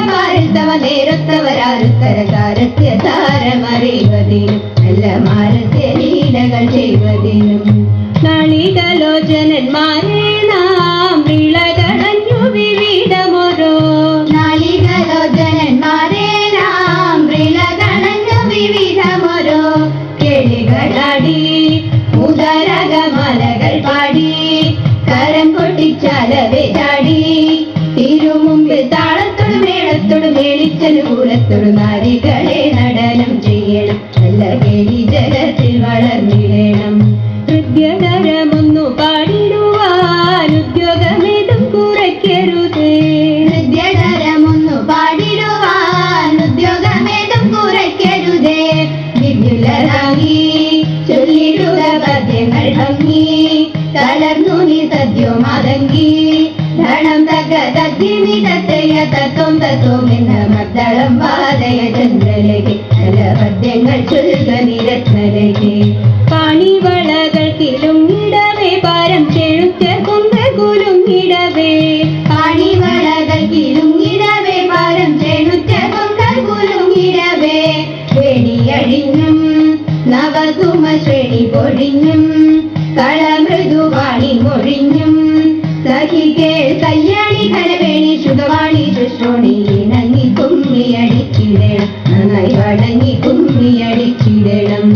മാരത്തവ നേരത്തവരാരുത്തരകാരസ്യ താരമറിവതിനും നല്ല മാരസ്യ ലീലകൾ ചെയ്വതിനും നാളികലോചനന്മാരെ നാം വിളകളഞ്ഞു വിവിധമോരോ നാളികലോചനന്മാരെ നാം വിളകളഞ്ഞു വിവിധമോരോ കിളികളാടി ഉദരകമലകൾ പാടി കരം പൊട്ടിച്ചാലവേ ചാടി തിരുമുമ്പിൽ താളത്തോട് മേളത്തോട് മേളിച്ചനുകൂലത്തോട് നാരികളെ നടനം ചെയ്യണം നല്ല കേളി ജലത്തിൽ വളർന്നിടണം ഹൃദ്യതരമൊന്നു പാടിടുവാൻ ഉദ്യോഗമേതും കുറയ്ക്കരുത് ഹൃദ്യതരമൊന്നു പാടിടുവാൻ ഉദ്യോഗമേതും കുറയ്ക്കരുതേ വിദ്യുലരാങ്ങി ചൊല്ലിടുക പദ്യങ്ങൾ ഭംഗി തളർന്നു നീ സദ്യോ മാതങ്കി ധണം തകതദ്ധിമിതത്തയ തത്വം തത്വം എന്ന മദ്ദളം വാദയ ചന്ദ്രലകെ നല്ല പദ്യങ്ങൾ ചൊല്ലുക നിരത്നലകെ പാണിവളകൾ കിലുങ്ങിടവേ പാരം ചെഴുത്ത കുന്തകുലുങ്ങിടവേ പാണിവളകൾ കിലുങ്ങിടവേ പാരം ചെഴുത്ത കുന്തകുലുങ്ങിടവേ വേണിയഴിഞ്ഞും നവസുമ ശ്രേണി പൊഴിഞ്ഞും കളമൃദുവാണി മൊഴിഞ്ഞും സഖികേൾ കല്യാണി ഖരവേണി ശുഗവാണി ശുശ്രോണി ഇണങ്ങി കുമ്മിയടിച്ചിടണം നന്നായി വടങ്ങി കുമ്മിയടിച്ചിടണം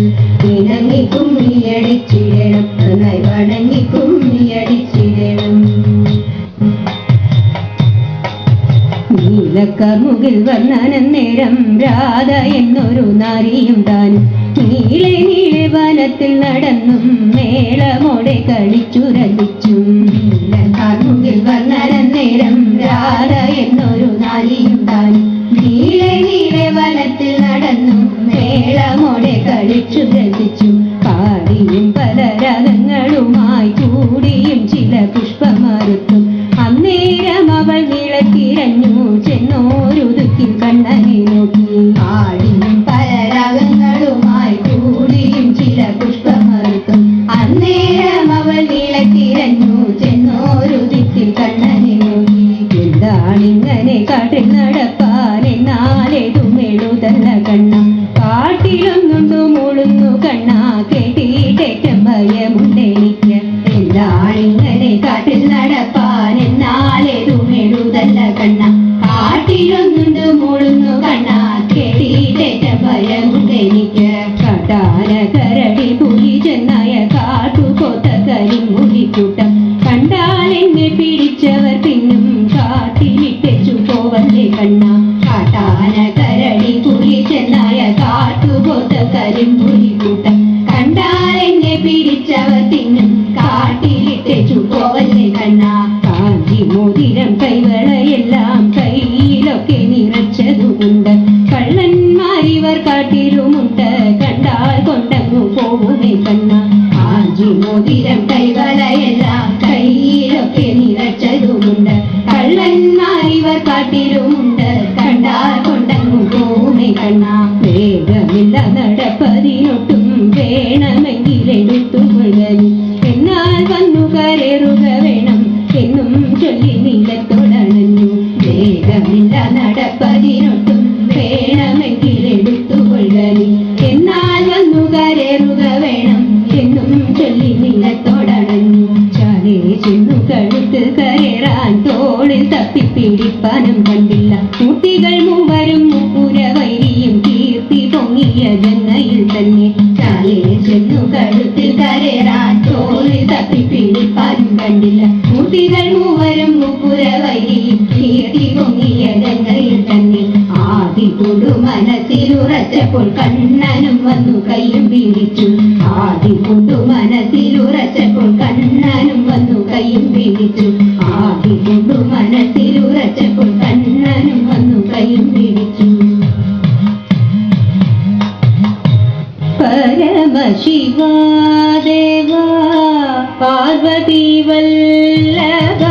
ഇണങ്ങി കുമ്മിയടിച്ചിടണം നന്നായി വടങ്ങി കുമ്മിയടിച്ചിടണം നീലക്കർമുകിൽ വർണ്ണനം നേരം രാധ എന്നൊരു നാരിയും താനും നീളെ നീളെ വനത്തിൽ നടന്നും മേളമോടെ കളിച്ചു രസിച്ചും നീലക്കർമുകിൽ വർണ്ണനം നേരം രാധ എന്നൊരു നാരിയും താനും നീളെ നീളെ വനത്തിൽ നടന്നും മേളമോടെ കളിച്ചു രസിച്ചും പാടിയും പല രാഗങ്ങളുമായി കൂടിയും ചില പുഷ്പമറുത്തും അന്നേരം അവൾ നീളത്തിരഞ്ഞു ചെന്നോരു ദുഃഖിൽ കണ്ണനെ നോക്കി പാടിയും പല രാഗങ്ങളുമായി കൂടിയും ചില പുഷ്പമറുത്തും അന്നേരം അവൾ നീളത്തിരഞ്ഞു ചെന്നോരു ദിക്കിൽ കണ്ണനെ നോക്കി എന്താണിങ്ങനെ കാട്ടിൽ നടപ്പാൻ എന്നാലേതും എഴുതല്ല കണ്ണ കാട്ടിലൊന്നുണ്ടു മുളുന്നു കണ്ണ കേട്ടിട്ടേറ്റം ഭയമുണ്ടെനിക്ക് എന്താണിങ്ങനെ കാട്ടിൽ നടപ്പാൻ എന്നാലേതും എഴുതല്ല കണ്ണ കാട്ടിലൊന്നുണ്ട് മുളുന്നു കണ്ണ കേട്ടിട്ടേറ്റം ഭയമുണ്ടെനിക്ക് കാട്ടാന കരടി പുലി ചെന്നായ കാട്ടുപോത്ത കരിമുടിക്കൂട്ടം കണ്ടാൽ എന്നെ പിടിച്ചവർ പിന്നും കാട്ടിലിട്ടു പോവല്ലേ കണ്ണ കാട്ടാന കരടി പുലി ചെന്നായ കാട്ടുപോത്ത കരിമുടിക്കൂട്ടം കണ്ടാൽ എന്നെ പിടിച്ചവർ പിന്നും കാട്ടിലിട്ടു പോവല്ലേ കണ്ണ കാഞ്ചി മോതിരം കൈവളയെല്ലാം കയ്യിലൊക്കെ നിറച്ചതുമുണ്ട് കള്ളന്മാരിവർ കാട്ടിലുമുണ്ട് കണ്ടാൽ കൊണ്ടങ്ങു പോവുമേ കണ്ണ കാഞ്ചി മോതിരം കൈവളയെല്ലാം കയ്യിലൊക്കെ നിറച്ചതുമുണ്ട് കള്ളന്മാരിവർ കാട്ടിലുമുണ്ട് കണ്ടാൽ കൊണ്ടങ്ങു പോവുമേ കണ്ണ വേഗമില്ല നടപ്പതിനൊട്ടും വേണമെങ്കിൽ എടുത്തുകൊള്ളനി എന്നാൽ വന്നു കരേറുക വേണം എന്നും ചൊല്ലി നീലത്തോടണഞ്ഞു വേഗമില്ല നടപ്പതിനൊട്ടും വേണമെങ്കിൽ എടുത്തുകൊള്ളനി എന്നാൽ വന്നു കരേറുക വേണം എന്നും ചൊല്ലി നീലത്തോടണഞ്ഞു ചാലേ ചെന്നു കഴുത്ത് കയറാൻ തോളിൽ തപ്പിപ്പിടിപ്പാനും കണ്ടില്ല കുട്ടികൾ മൂവരും മുപ്പുര വൈരിയും കീർത്തി പൊങ്ങിയ ജന്നയിൽ തന്നെ ചാലേ ചെന്നു കഴുത്തിൽ കയറാൻ തോളിൽ തപ്പിപ്പിടിപ്പാനും കണ്ടില്ല കുട്ടികൾ മൂവരും മുപ്പുര വൈരിയും കീർത്തി പൊങ്ങിയ ജന്നയിൽ തന്നെ ആദി കൊണ്ടു മനസ്സിലുറച്ചപ്പോൾ കണ്ണനും വന്നു കയ്യും പിടിച്ചു ആദി കൊണ്ടു മനസ്സിലുറച്ചപ്പോൾ കണ്ണനും വന്നു കയ്യും പിടിച്ചു ആദി കൊണ്ടു മനസ്സിലുറച്ചപ്പോൾ കണ്ണനും വന്നു കയ്യും പിടിച്ചു പരമശിവാദേവ പാർവതി വല്ലഭ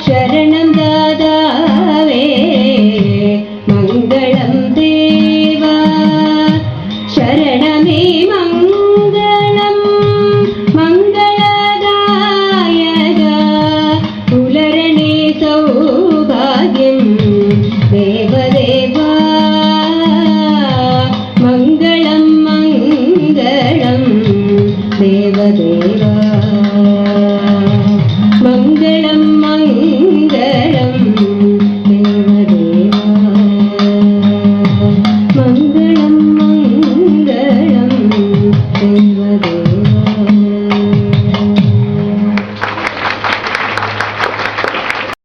ശരണം ദാതാവേ മംഗളം ദേവ ശരണമേ മംഗളം മംഗളദായക പുലരണേ സൗഭാഗ്യം ദേവദേവ